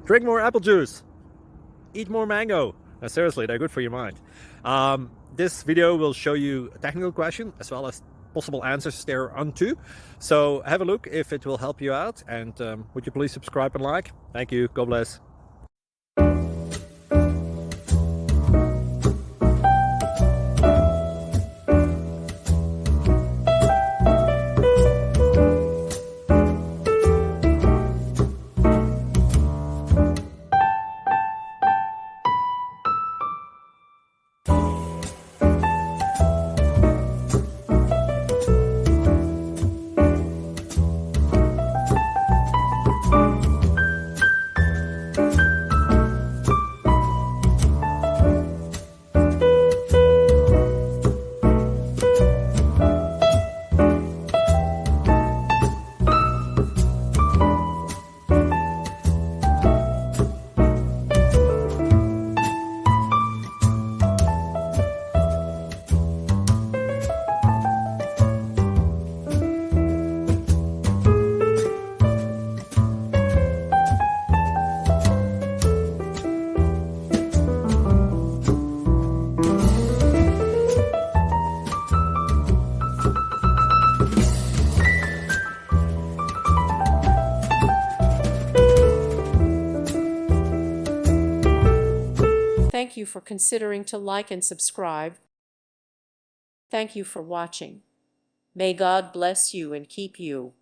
Drink more apple juice. Eat more mango. Seriously, they're good for your mind. This video will show you a technical question as well as possible answers thereunto. So have a look if it will help you out, and would you please subscribe and like? Thank you. God bless. Thank you for considering to like and subscribe. Thank you for watching. May God bless you and keep you.